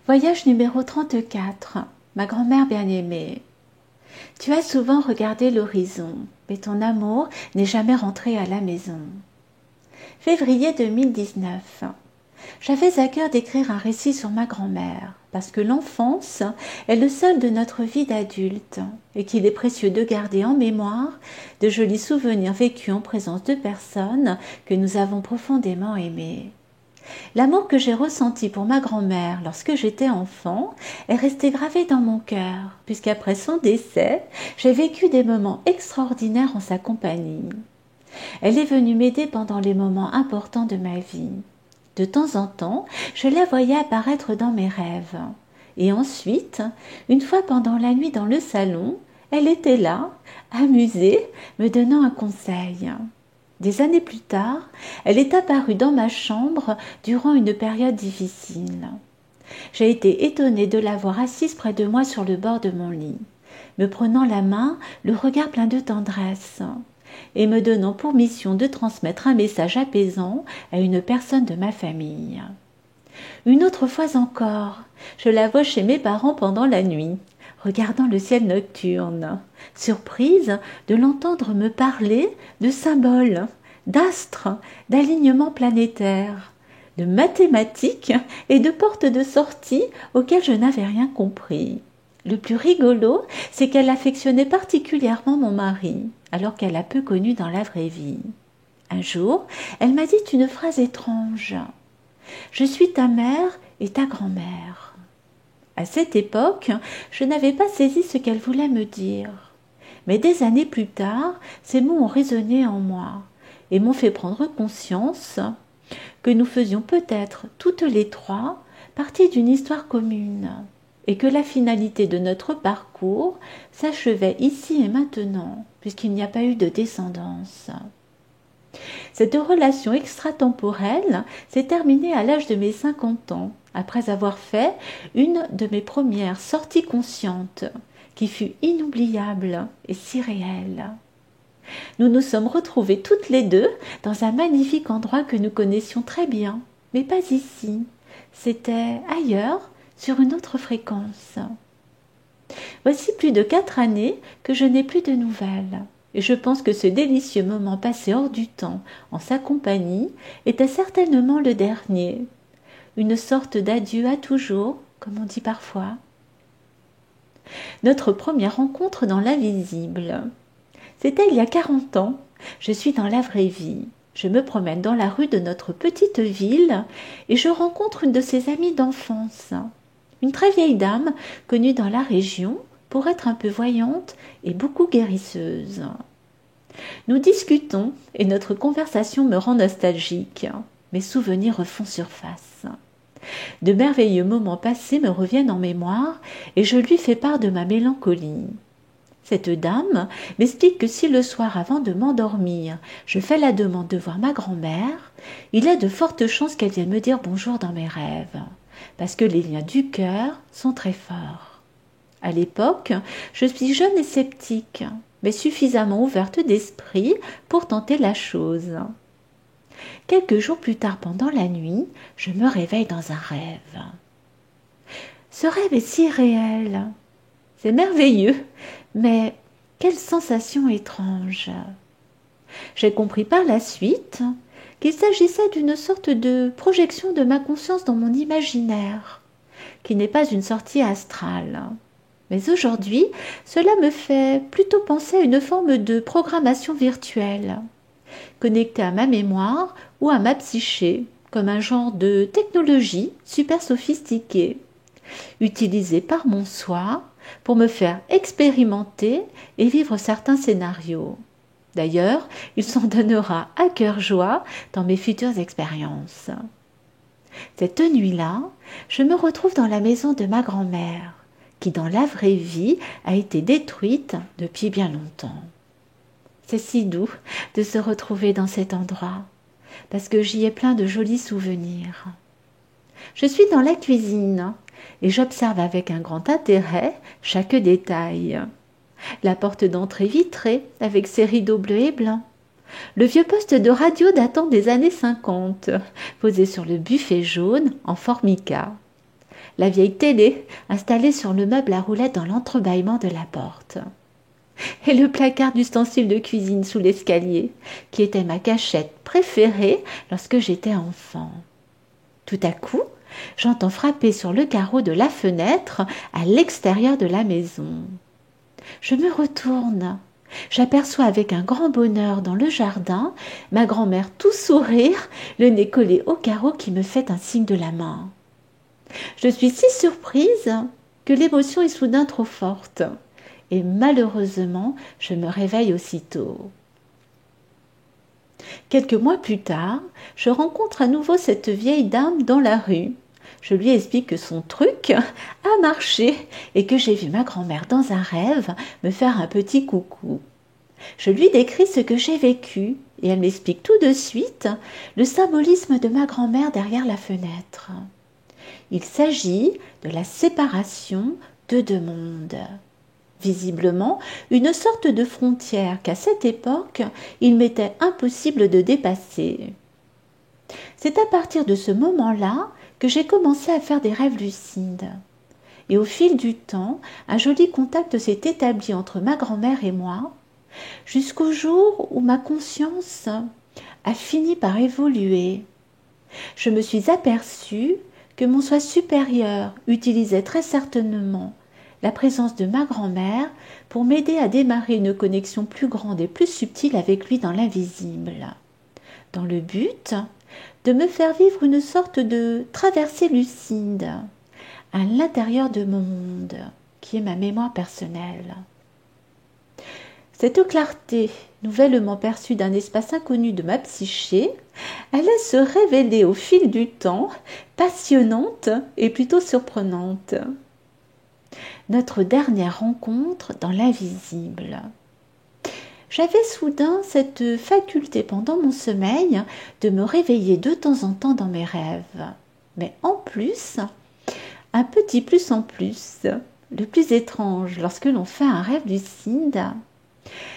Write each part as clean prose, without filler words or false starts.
Voyage numéro 34. Ma grand-mère bien-aimée. Tu as souvent regardé l'horizon, mais ton amour n'est jamais rentré à la maison. Février 2019. J'avais à cœur d'écrire un récit sur ma grand-mère, parce que l'enfance est le sol de notre vie d'adulte, et qu'il est précieux de garder en mémoire de jolis souvenirs vécus en présence de personnes que nous avons profondément aimées. L'amour que j'ai ressenti pour ma grand-mère lorsque j'étais enfant est resté gravé dans mon cœur, puisqu'après son décès, j'ai vécu des moments extraordinaires en sa compagnie. Elle est venue m'aider pendant les moments importants de ma vie. De temps en temps, je la voyais apparaître dans mes rêves. Et ensuite, une fois pendant la nuit dans le salon, elle était là, amusée, me donnant un conseil. Des années plus tard, elle est apparue dans ma chambre durant une période difficile. J'ai été étonnée de la voir assise près de moi sur le bord de mon lit, me prenant la main, le regard plein de tendresse, et me donnant pour mission de transmettre un message apaisant à une personne de ma famille. Une autre fois encore, je la vois chez mes parents pendant la nuit, regardant le ciel nocturne, surprise de l'entendre me parler de symboles, d'astres, d'alignements planétaires, de mathématiques et de portes de sortie auxquelles je n'avais rien compris. Le plus rigolo, c'est qu'elle affectionnait particulièrement mon mari, alors qu'elle l'a peu connu dans la vraie vie. Un jour, elle m'a dit une phrase étrange. « Je suis ta mère et ta grand-mère. » À cette époque, je n'avais pas saisi ce qu'elle voulait me dire. Mais des années plus tard, ces mots ont résonné en moi et m'ont fait prendre conscience que nous faisions peut-être toutes les trois partie d'une histoire commune et que la finalité de notre parcours s'achevait ici et maintenant, puisqu'il n'y a pas eu de descendance. Cette relation extratemporelle s'est terminée à l'âge de mes 50 ans, après avoir fait une de mes premières sorties conscientes, qui fut inoubliable et si réelle. Nous nous sommes retrouvés toutes les deux dans un magnifique endroit que nous connaissions très bien, mais pas ici. C'était ailleurs, sur une autre fréquence. Voici plus de 4 années que je n'ai plus de nouvelles. Et je pense que ce délicieux moment passé hors du temps, en sa compagnie, était certainement le dernier. Une sorte d'adieu à toujours, comme on dit parfois. Notre première rencontre dans l'invisible. C'était il y a 40 ans. Je suis dans la vraie vie. Je me promène dans la rue de notre petite ville et je rencontre une de ses amies d'enfance. Une très vieille dame, connue dans la région, pour être un peu voyante et beaucoup guérisseuse. Nous discutons et notre conversation me rend nostalgique. Mes souvenirs refont surface. De merveilleux moments passés me reviennent en mémoire et je lui fais part de ma mélancolie. Cette dame m'explique que si le soir avant de m'endormir, je fais la demande de voir ma grand-mère, il y a de fortes chances qu'elle vienne me dire bonjour dans mes rêves, parce que les liens du cœur sont très forts. À l'époque, je suis jeune et sceptique, mais suffisamment ouverte d'esprit pour tenter la chose. Quelques jours plus tard pendant la nuit, je me réveille dans un rêve. Ce rêve est si réel. C'est merveilleux, mais quelle sensation étrange. J'ai compris par la suite qu'il s'agissait d'une sorte de projection de ma conscience dans mon imaginaire, qui n'est pas une sortie astrale. Mais aujourd'hui, cela me fait plutôt penser à une forme de programmation virtuelle, connectée à ma mémoire ou à ma psyché, comme un genre de technologie super sophistiquée, utilisée par mon soi pour me faire expérimenter et vivre certains scénarios. D'ailleurs, il s'en donnera à cœur joie dans mes futures expériences. Cette nuit-là, je me retrouve dans la maison de ma grand-mère, qui dans la vraie vie a été détruite depuis bien longtemps. C'est si doux de se retrouver dans cet endroit, parce que j'y ai plein de jolis souvenirs. Je suis dans la cuisine et j'observe avec un grand intérêt chaque détail. La porte d'entrée vitrée avec ses rideaux bleus et blancs. Le vieux poste de radio datant des années 50, posé sur le buffet jaune en formica. la vieille télé installée sur le meuble à roulettes dans l'entrebâillement de la porte, et le placard d'ustensiles de cuisine sous l'escalier, qui était ma cachette préférée lorsque j'étais enfant. Tout à coup, j'entends frapper sur le carreau de la fenêtre à l'extérieur de la maison. Je me retourne. J'aperçois avec un grand bonheur dans le jardin ma grand-mère tout sourire, le nez collé au carreau qui me fait un signe de la main. Je suis si surprise que l'émotion est soudain trop forte et malheureusement je me réveille aussitôt. Quelques mois plus tard, je rencontre à nouveau cette vieille dame dans la rue. Je lui explique que son truc a marché et que j'ai vu ma grand-mère dans un rêve me faire un petit coucou. Je lui décris ce que j'ai vécu et elle m'explique tout de suite le symbolisme de ma grand-mère derrière la fenêtre. Il s'agit de la séparation de deux mondes. Visiblement, une sorte de frontière qu'à cette époque, il m'était impossible de dépasser. C'est à partir de ce moment-là que j'ai commencé à faire des rêves lucides. Et au fil du temps, un joli contact s'est établi entre ma grand-mère et moi, jusqu'au jour où ma conscience a fini par évoluer. Je me suis aperçue que mon soi supérieur utilisait très certainement la présence de ma grand-mère pour m'aider à démarrer une connexion plus grande et plus subtile avec lui dans l'invisible, dans le but de me faire vivre une sorte de traversée lucide à l'intérieur de mon monde, qui est ma mémoire personnelle. Cette clarté, nouvellement perçue d'un espace inconnu de ma psyché, allait se révéler au fil du temps, passionnante et plutôt surprenante. Notre dernière rencontre dans l'invisible. J'avais soudain cette faculté pendant mon sommeil de me réveiller de temps en temps dans mes rêves. Mais en plus, un petit plus en plus, le plus étrange lorsque l'on fait un rêve lucide,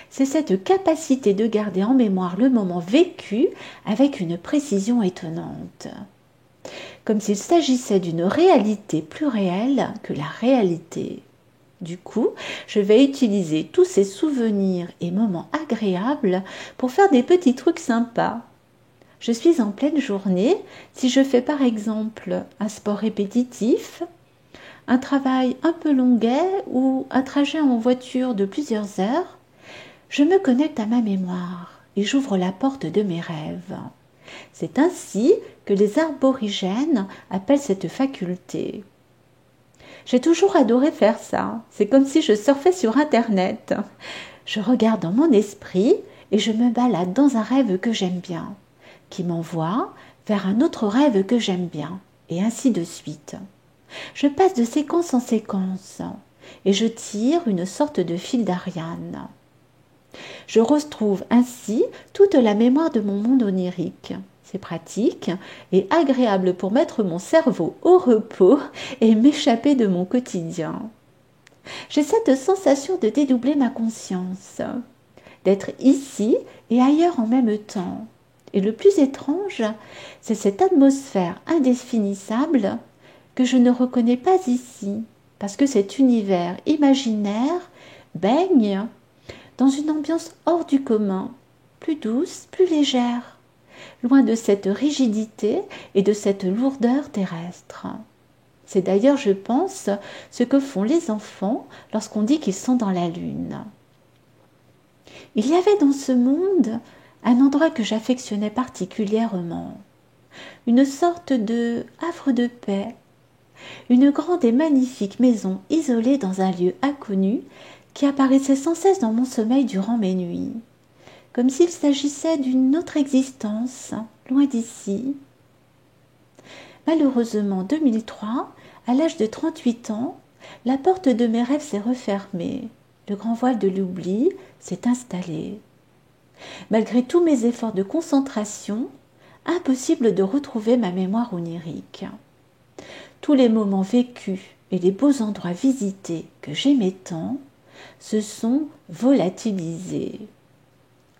c'est cette capacité de garder en mémoire le moment vécu avec une précision étonnante. Comme s'il s'agissait d'une réalité plus réelle que la réalité. Du coup, je vais utiliser tous ces souvenirs et moments agréables pour faire des petits trucs sympas. Je suis en pleine journée, si je fais par exemple un sport répétitif, un travail un peu longuet ou un trajet en voiture de plusieurs heures, je me connecte à ma mémoire et j'ouvre la porte de mes rêves. C'est ainsi que les aborigènes appellent cette faculté. J'ai toujours adoré faire ça. C'est comme si je surfais sur Internet. Je regarde dans mon esprit et je me balade dans un rêve que j'aime bien, qui m'envoie vers un autre rêve que j'aime bien, et ainsi de suite. Je passe de séquence en séquence et je tire une sorte de fil d'Ariane. Je retrouve ainsi toute la mémoire de mon monde onirique. C'est pratique et agréable pour mettre mon cerveau au repos et m'échapper de mon quotidien. J'ai cette sensation de dédoubler ma conscience, d'être ici et ailleurs en même temps. Et le plus étrange, c'est cette atmosphère indéfinissable que je ne reconnais pas ici, parce que cet univers imaginaire baigne dans une ambiance hors du commun, plus douce, plus légère, loin de cette rigidité et de cette lourdeur terrestre. C'est d'ailleurs, je pense, ce que font les enfants lorsqu'on dit qu'ils sont dans la lune. Il y avait dans ce monde un endroit que j'affectionnais particulièrement, une sorte de havre de paix, une grande et magnifique maison isolée dans un lieu inconnu qui apparaissait sans cesse dans mon sommeil durant mes nuits, comme s'il s'agissait d'une autre existence, loin d'ici. Malheureusement, en 2003, à l'âge de 38 ans, la porte de mes rêves s'est refermée. Le grand voile de l'oubli s'est installé. Malgré tous mes efforts de concentration, impossible de retrouver ma mémoire onirique. Tous les moments vécus et les beaux endroits visités que j'aimais tant se sont volatilisés.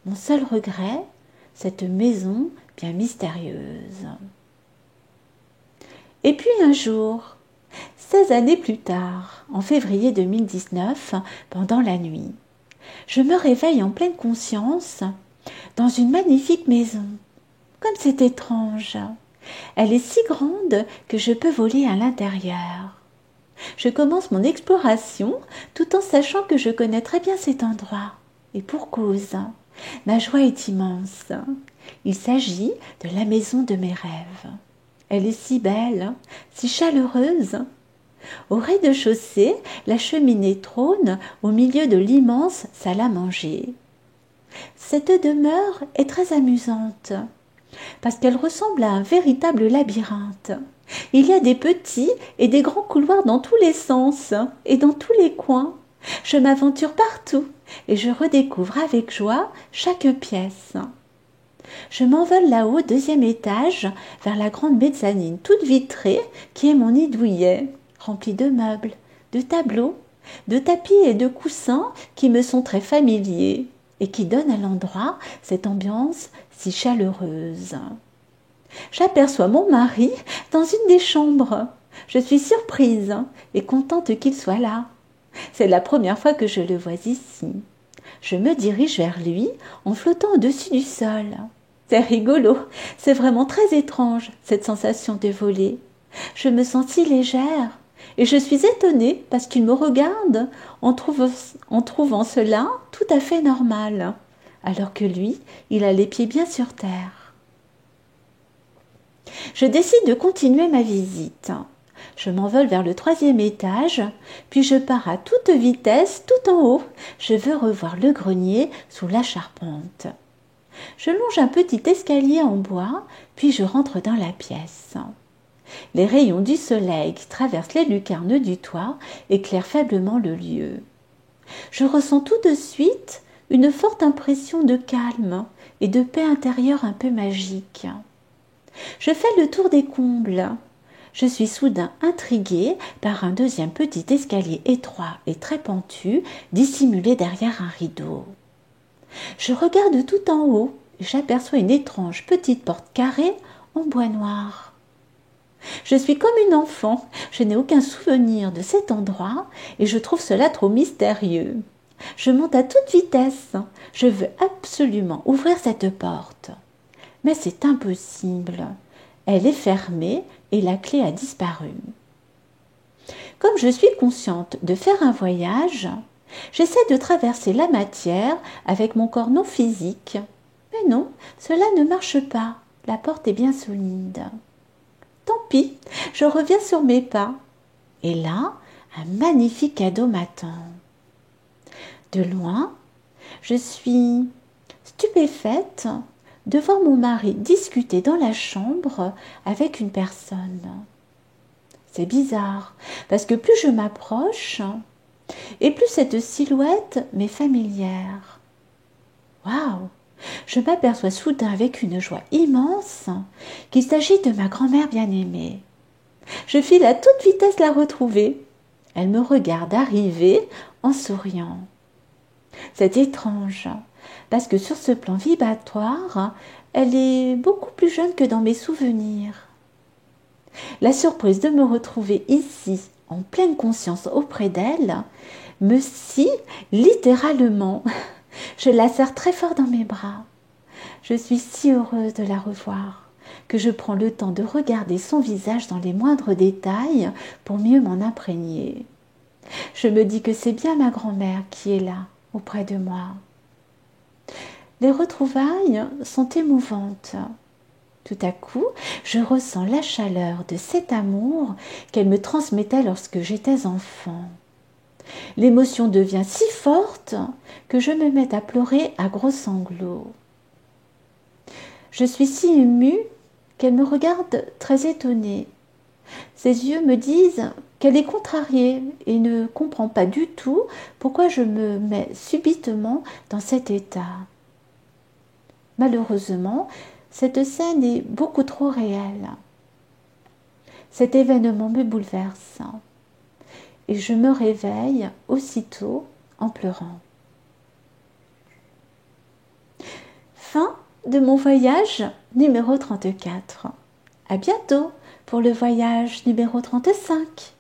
Mon seul regret, cette maison bien mystérieuse. Et puis un jour, 16 années plus tard, en février 2019, pendant la nuit, je me réveille en pleine conscience dans une magnifique maison. Comme c'est étrange. Elle est si grande que je peux voler à l'intérieur. Je commence mon exploration tout en sachant que je connais très bien cet endroit. Et pour cause, ma joie est immense. Il s'agit de la maison de mes rêves. Elle est si belle, si chaleureuse. Au rez-de-chaussée, la cheminée trône au milieu de l'immense salle à manger. Cette demeure est très amusante parce qu'elle ressemble à un véritable labyrinthe. Il y a des petits et des grands couloirs dans tous les sens et dans tous les coins. Je m'aventure partout et je redécouvre avec joie chaque pièce. Je m'envole là-haut au 2e étage vers la grande mezzanine toute vitrée qui est mon nid douillet, remplie de meubles, de tableaux, de tapis et de coussins qui me sont très familiers et qui donnent à l'endroit cette ambiance si chaleureuse. J'aperçois mon mari dans une des chambres. Je suis surprise et contente qu'il soit là. C'est la première fois que je le vois ici. Je me dirige vers lui en flottant au-dessus du sol. C'est rigolo, c'est vraiment très étrange cette sensation de voler. Je me sens si légère et je suis étonnée parce qu'il me regarde en trouvant cela tout à fait normal, alors que lui, il a les pieds bien sur terre. Je décide de continuer ma visite. Je m'envole vers le 3e étage, puis je pars à toute vitesse tout en haut. Je veux revoir le grenier sous la charpente. Je longe un petit escalier en bois, puis je rentre dans la pièce. Les rayons du soleil qui traversent les lucarnes du toit éclairent faiblement le lieu. Je ressens tout de suite une forte impression de calme et de paix intérieure un peu magique. Je fais le tour des combles. Je suis soudain intriguée par un 2e petit escalier étroit et très pentu, dissimulé derrière un rideau. Je regarde tout en haut et j'aperçois une étrange petite porte carrée en bois noir. Je suis comme une enfant, je n'ai aucun souvenir de cet endroit et je trouve cela trop mystérieux. Je monte à toute vitesse, je veux absolument ouvrir cette porte. Mais c'est impossible, elle est fermée et la clé a disparu. Comme je suis consciente de faire un voyage, j'essaie de traverser la matière avec mon corps non physique. Mais non, cela ne marche pas, la porte est bien solide. Tant pis, je reviens sur mes pas. Et là, un magnifique cadeau m'attend. De loin, je suis stupéfaite de voir mon mari discuter dans la chambre avec une personne. C'est bizarre, parce que plus je m'approche, et plus cette silhouette m'est familière. Waouh! Je m'aperçois soudain avec une joie immense qu'il s'agit de ma grand-mère bien-aimée. Je file à toute vitesse la retrouver. Elle me regarde arriver en souriant. C'est étrange, parce que sur ce plan vibratoire, elle est beaucoup plus jeune que dans mes souvenirs. La surprise de me retrouver ici, en pleine conscience auprès d'elle, me scie littéralement. Je la serre très fort dans mes bras. Je suis si heureuse de la revoir que je prends le temps de regarder son visage dans les moindres détails pour mieux m'en imprégner. Je me dis que c'est bien ma grand-mère qui est là, auprès de moi. Les retrouvailles sont émouvantes. Tout à coup, je ressens la chaleur de cet amour qu'elle me transmettait lorsque j'étais enfant. L'émotion devient si forte que je me mets à pleurer à gros sanglots. Je suis si émue qu'elle me regarde très étonnée. Ses yeux me disent qu'elle est contrariée et ne comprend pas du tout pourquoi je me mets subitement dans cet état. Malheureusement, cette scène est beaucoup trop réelle. Cet événement me bouleverse et je me réveille aussitôt en pleurant. Fin de mon voyage numéro 34. À bientôt pour le voyage numéro 35.